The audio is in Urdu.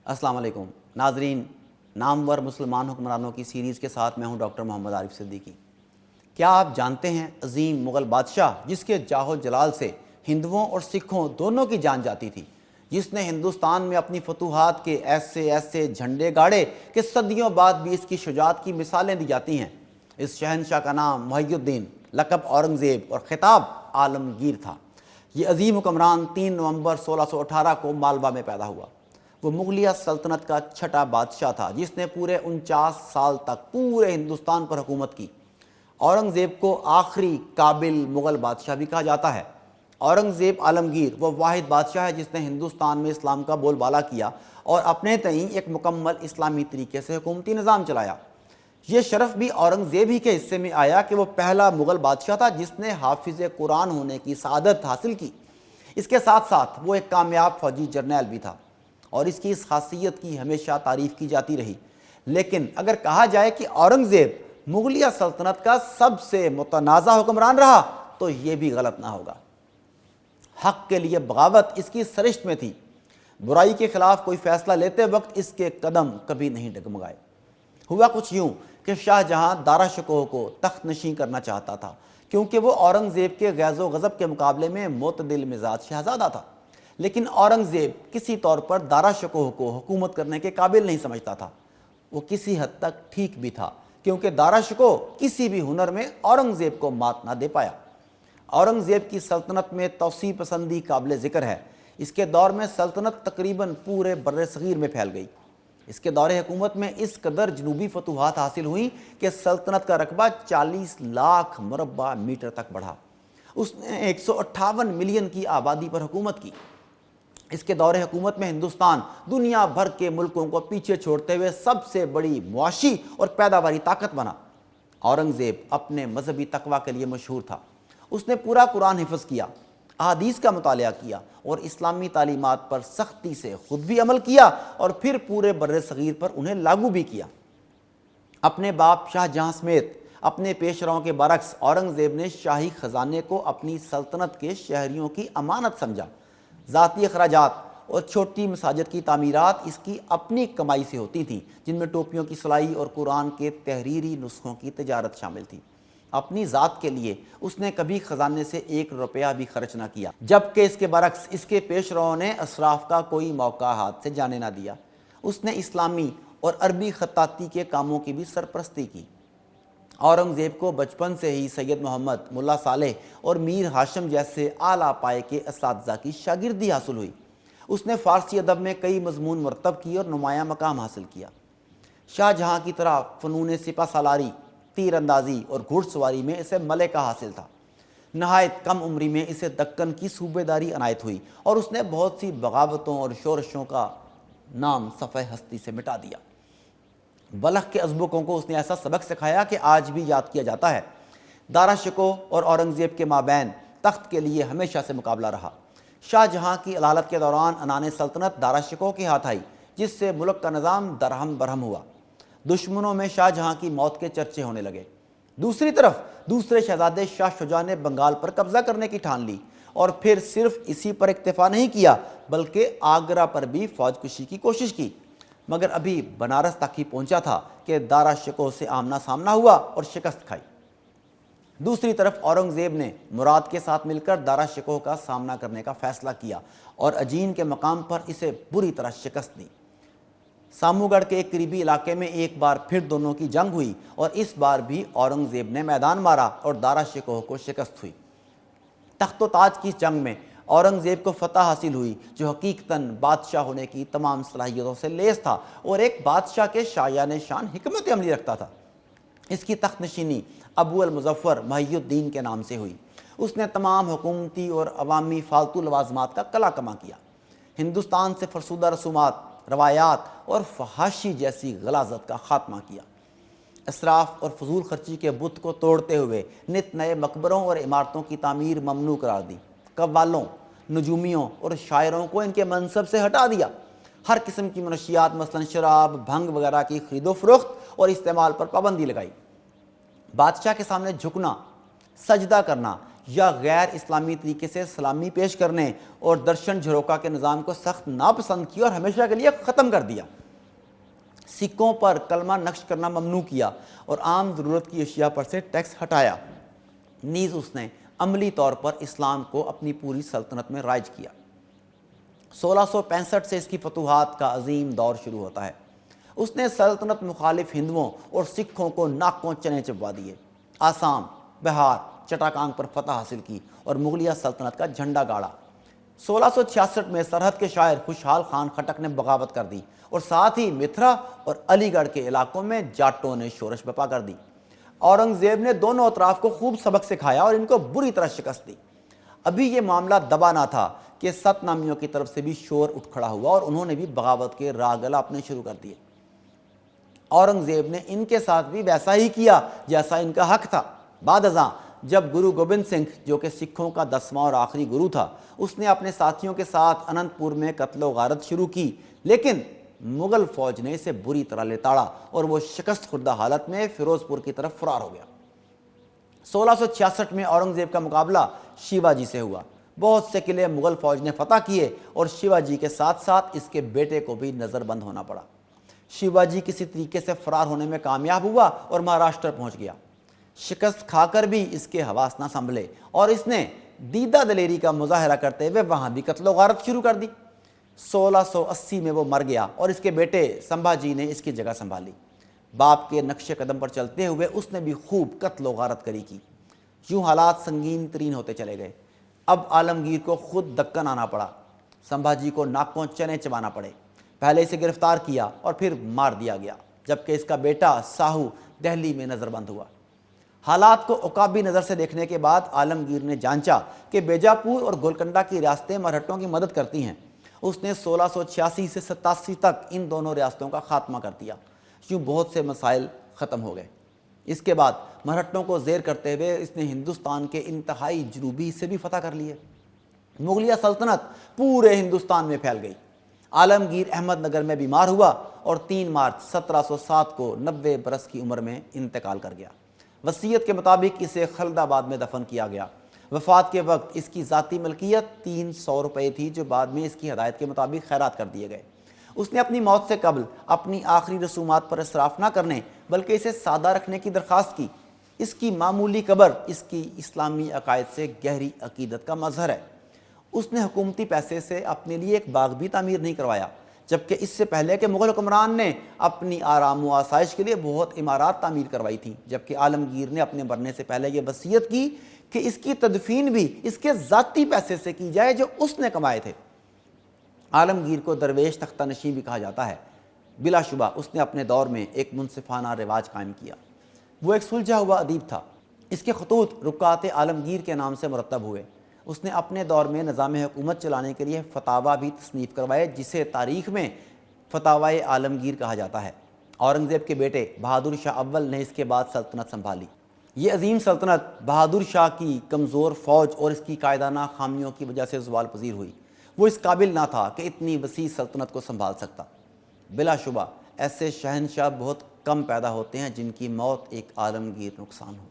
السلام علیکم ناظرین، نامور مسلمان حکمرانوں کی سیریز کے ساتھ میں ہوں ڈاکٹر محمد عارف صدیقی۔ کیا آپ جانتے ہیں عظیم مغل بادشاہ جس کے جاہ و جلال سے ہندوؤں اور سکھوں دونوں کی جان جاتی تھی، جس نے ہندوستان میں اپنی فتوحات کے ایسے ایسے جھنڈے گاڑے کہ صدیوں بعد بھی اس کی شجاعت کی مثالیں دی جاتی ہیں؟ اس شہنشاہ کا نام محی الدین، لقب اورنگزیب اور خطاب عالمگیر تھا۔ یہ عظیم حکمران 3 نومبر 1618 کو مالوا میں پیدا ہوا۔ وہ مغلیہ سلطنت کا چھٹا بادشاہ تھا جس نے پورے 49 سال تک پورے ہندوستان پر حکومت کی۔ اورنگزیب کو آخری قابل مغل بادشاہ بھی کہا جاتا ہے۔ اورنگزیب عالمگیر وہ واحد بادشاہ ہے جس نے ہندوستان میں اسلام کا بول بالا کیا اور اپنے تئیں ایک مکمل اسلامی طریقے سے حکومتی نظام چلایا۔ یہ شرف بھی اورنگزیب ہی کے حصے میں آیا کہ وہ پہلا مغل بادشاہ تھا جس نے حافظ قرآن ہونے کی سعادت حاصل کی۔ اس کے ساتھ ساتھ وہ ایک کامیاب فوجی جرنیل بھی تھا اور اس کی اس خاصیت کی ہمیشہ تعریف کی جاتی رہی۔ لیکن اگر کہا جائے کہ اورنگزیب مغلیہ سلطنت کا سب سے متنازع حکمران رہا تو یہ بھی غلط نہ ہوگا۔ حق کے لیے بغاوت اس کی سرشت میں تھی۔ برائی کے خلاف کوئی فیصلہ لیتے وقت اس کے قدم کبھی نہیں ڈگمگائے۔ ہوا کچھ یوں کہ شاہ جہاں دارا شکوہ کو تخت نشین کرنا چاہتا تھا کیونکہ وہ اورنگزیب کے غیظ و غضب کے مقابلے میں معتدل مزاج شہزادہ تھا، لیکن اورنگزیب کسی طور پر دارا شکوہ کو حکومت کرنے کے قابل نہیں سمجھتا تھا۔ وہ کسی حد تک ٹھیک بھی تھا کیونکہ دارا شکوہ کسی بھی ہنر میں اورنگزیب کو مات نہ دے پایا۔ اورنگزیب کی سلطنت میں توسیع پسندی قابل ذکر ہے۔ اس کے دور میں سلطنت تقریباً پورے بر صغیر میں پھیل گئی۔ اس کے دور حکومت میں اس قدر جنوبی فتوحات حاصل ہوئیں کہ سلطنت کا رقبہ 40 لاکھ مربع میٹر تک بڑھا۔ اس نے 158 ملین کی آبادی پر حکومت کی۔ اس کے دور حکومت میں ہندوستان دنیا بھر کے ملکوں کو پیچھے چھوڑتے ہوئے سب سے بڑی معاشی اور پیداواری طاقت بنا۔ اورنگزیب اپنے مذہبی تقوی کے لیے مشہور تھا۔ اس نے پورا قرآن حفظ کیا، احادیث کا مطالعہ کیا اور اسلامی تعلیمات پر سختی سے خود بھی عمل کیا اور پھر پورے بر صغیر پر انہیں لاگو بھی کیا۔ اپنے باپ شاہ جہاں سمیت اپنے پیش رووں کے برعکس اورنگزیب نے شاہی خزانے کو اپنی سلطنت کے شہریوں کی امانت سمجھا۔ ذاتی اخراجات اور چھوٹی مساجد کی تعمیرات اس کی اپنی کمائی سے ہوتی تھیں، جن میں ٹوپیوں کی سلائی اور قرآن کے تحریری نسخوں کی تجارت شامل تھی۔ اپنی ذات کے لیے اس نے کبھی خزانے سے 1 روپیہ بھی خرچ نہ کیا، جبکہ اس کے برعکس اس کے پیش رووں نے اسراف کا کوئی موقع ہاتھ سے جانے نہ دیا۔ اس نے اسلامی اور عربی خطاطی کے کاموں کی بھی سرپرستی کی۔ اورنگزیب کو بچپن سے ہی سید محمد، ملا صالح اور میر ہاشم جیسے اعلیٰ پائے کے اساتذہ کی شاگردی حاصل ہوئی۔ اس نے فارسی ادب میں کئی مضمون مرتب کیے اور نمایاں مقام حاصل کیا۔ شاہ جہاں کی طرح فنون سپہ سالاری، تیر اندازی اور گھڑ سواری میں اسے ملکہ حاصل تھا۔ نہایت کم عمری میں اسے دکن کی صوبے داری عنایت ہوئی اور اس نے بہت سی بغاوتوں اور شورشوں کا نام صفحہ ہستی سے مٹا دیا۔ بلخ کے ازبکوں کو اس نے ایسا سبق سکھایا کہ آج بھی یاد کیا جاتا ہے۔ دارا شکوہ اور اورنگزیب کے مابین تخت کے لیے ہمیشہ سے مقابلہ رہا۔ شاہ جہاں کی عدالت کے دوران عنان سلطنت دارا شکوہ کے ہاتھ آئی، جس سے ملک کا نظام درہم برہم ہوا۔ دشمنوں میں شاہ جہاں کی موت کے چرچے ہونے لگے۔ دوسری طرف دوسرے شہزادے شاہ شجاع نے بنگال پر قبضہ کرنے کی ٹھان لی اور پھر صرف اسی پر اکتفا نہیں کیا بلکہ آگرہ پر بھی فوج کشی کی کوشش کی، مگر ابھی بنارس تک ہی پہنچا تھا کہ دارا شکوہ سے آمنا سامنا ہوا اور شکست کھائی۔ دوسری طرف اورنگزیب نے مراد کے ساتھ مل کر دارا شکوہ کا سامنا کرنے کا فیصلہ کیا اور اجین کے مقام پر اسے بری طرح شکست دی۔ سامو گڑھ کے ایک قریبی علاقے میں ایک بار پھر دونوں کی جنگ ہوئی اور اس بار بھی اورنگزیب نے میدان مارا اور دارا شکوہ کو شکست ہوئی۔ تخت و تاج کی جنگ میں اورنگزیب کو فتح حاصل ہوئی جو حقیقتاً بادشاہ ہونے کی تمام صلاحیتوں سے لیس تھا اور ایک بادشاہ کے شایان شان حکمت عملی رکھتا تھا۔ اس کی تخت نشینی ابو المظفر محی الدین کے نام سے ہوئی۔ اس نے تمام حکومتی اور عوامی فالتو لوازمات کا قلع کما کیا۔ ہندوستان سے فرسودہ رسومات، روایات اور فحاشی جیسی غلاظت کا خاتمہ کیا۔ اسراف اور فضول خرچی کے بت کو توڑتے ہوئے نت نئے مقبروں اور عمارتوں کی تعمیر ممنوع قرار دی۔ قوالوں، نجومیوں اور شاعروں کو ان کے منصب سے ہٹا دیا۔ ہر قسم کی منشیات مثلا شراب، بھنگ وغیرہ کی خرید و فروخت اور استعمال پر پابندی لگائی۔ بادشاہ کے سامنے جھکنا، سجدہ کرنا یا غیر اسلامی طریقے سے سلامی پیش کرنے اور درشن جھروکا کے نظام کو سخت ناپسند کیا اور ہمیشہ کے لیے ختم کر دیا۔ سکوں پر کلمہ نقش کرنا ممنوع کیا اور عام ضرورت کی اشیاء پر سے ٹیکس ہٹایا۔ نیز اس نے عملی طور پر اسلام کو اپنی پوری سلطنت میں رائج کیا۔ 1665 سے اس کی فتوحات کا عظیم دور شروع ہوتا ہے۔ اس نے سلطنت مخالف ہندوؤں اور سکھوں کو ناکوں چنے چبوا دیے، آسام، بہار، چٹاکانگ پر فتح حاصل کی اور مغلیہ سلطنت کا جھنڈا گاڑا۔ 1666 میں سرحد کے شاعر خوشحال خان خٹک نے بغاوت کر دی اور ساتھ ہی متھرا اور علی گڑھ کے علاقوں میں جاٹوں نے شورش برپا کر دی۔ اورنگزیب نے دونوں اطراف کو خوب سبق سکھایا اور ان کو بری طرح شکست دی۔ ابھی یہ معاملہ دبا نہ تھا کہ ست نامیوں کی طرف سے بھی شور اٹھ کھڑا ہوا اور انہوں نے بھی بغاوت کے راگ الاپنے شروع کر دیے۔ اورنگزیب نے ان کے ساتھ بھی ویسا ہی کیا جیسا ان کا حق تھا۔ بعد ازاں جب گرو گوبند سنگھ، جو کہ سکھوں کا 10واں اور آخری گرو تھا، اس نے اپنے ساتھیوں کے ساتھ اننت پور میں قتل و غارت شروع کی، لیکن مغل فوج نے اسے بری طرح لتاڑا اور وہ شکست خوردہ حالت میں فیروز پور کی طرف فرار ہو گیا۔ 1666 میں اورنگزیب کا مقابلہ شیوا جی سے ہوا۔ بہت سے قلعے مغل فوج نے فتح کیے اور شیوا جی کے ساتھ ساتھ اس کے بیٹے کو بھی نظر بند ہونا پڑا۔ شیوا جی کسی طریقے سے فرار ہونے میں کامیاب ہوا اور مہاراشٹر پہنچ گیا۔ شکست کھا کر بھی اس کے حواس نہ سنبھلے اور اس نے دیدہ دلیری کا مظاہرہ کرتے ہوئے وہاں بھی قتل و غارت شروع کر دی۔ 1680 میں وہ مر گیا اور اس کے بیٹے سمبھاجی نے اس کی جگہ سنبھالی۔ باپ کے نقش قدم پر چلتے ہوئے اس نے بھی خوب قتل و غارت کری کی۔ یوں حالات سنگین ترین ہوتے چلے گئے۔ اب عالمگیر کو خود دکن آنا پڑا۔ سمبھاجی کو ناکوں چنے چبانا پڑے۔ پہلے اسے گرفتار کیا اور پھر مار دیا گیا، جبکہ اس کا بیٹا ساہو دہلی میں نظر بند ہوا۔ حالات کو عقابی نظر سے دیکھنے کے بعد عالمگیر نے جانچا کہ بیجاپور اور گولکنڈہ کی ریاستیں مرہٹوں کی مدد کرتی ہیں۔ اس نے 1686 سے 87 تک ان دونوں ریاستوں کا خاتمہ کر دیا۔ یوں بہت سے مسائل ختم ہو گئے۔ اس کے بعد مرہٹوں کو زیر کرتے ہوئے اس نے ہندوستان کے انتہائی جنوبی حصے بھی فتح کر لیے۔ مغلیہ سلطنت پورے ہندوستان میں پھیل گئی۔ عالمگیر احمد نگر میں بیمار ہوا اور 3 مارچ 1707 کو 90 برس کی عمر میں انتقال کر گیا۔ وصیت کے مطابق اسے خلد آباد میں دفن کیا گیا۔ وفات کے وقت اس کی ذاتی ملکیت 300 روپے تھی، جو بعد میں اس کی ہدایت کے مطابق خیرات کر دیے گئے۔ اس نے اپنی موت سے قبل اپنی آخری رسومات پر اسراف نہ کرنے بلکہ اسے سادہ رکھنے کی درخواست کی۔ اس کی معمولی قبر اس کی اسلامی عقائد سے گہری عقیدت کا مظہر ہے۔ اس نے حکومتی پیسے سے اپنے لیے ایک باغ بھی تعمیر نہیں کروایا، جبکہ اس سے پہلے کہ مغل حکمران نے اپنی آرام و آسائش کے لیے بہت عمارات تعمیر کروائی تھیں، جبکہ عالمگیر نے اپنے مرنے سے پہلے یہ وصیت کی کہ اس کی تدفین بھی اس کے ذاتی پیسے سے کی جائے جو اس نے کمائے تھے۔ عالمگیر کو درویش تختہ نشین بھی کہا جاتا ہے۔ بلا شبہ اس نے اپنے دور میں ایک منصفانہ رواج قائم کیا۔ وہ ایک سلجھا ہوا ادیب تھا۔ اس کے خطوط رکعات عالمگیر کے نام سے مرتب ہوئے۔ اس نے اپنے دور میں نظام حکومت چلانے کے لیے فتاویٰ بھی تصنیف کروائے، جسے تاریخ میں فتاوائے عالمگیر کہا جاتا ہے۔ اورنگزیب کے بیٹے بہادر شاہ اول نے اس کے بعد سلطنت سنبھالی۔ یہ عظیم سلطنت بہادر شاہ کی کمزور فوج اور اس کی قائدانہ خامیوں کی وجہ سے زوال پذیر ہوئی۔ وہ اس قابل نہ تھا کہ اتنی وسیع سلطنت کو سنبھال سکتا۔ بلا شبہ ایسے شہنشاہ بہت کم پیدا ہوتے ہیں جن کی موت ایک عالمگیر نقصان ہو۔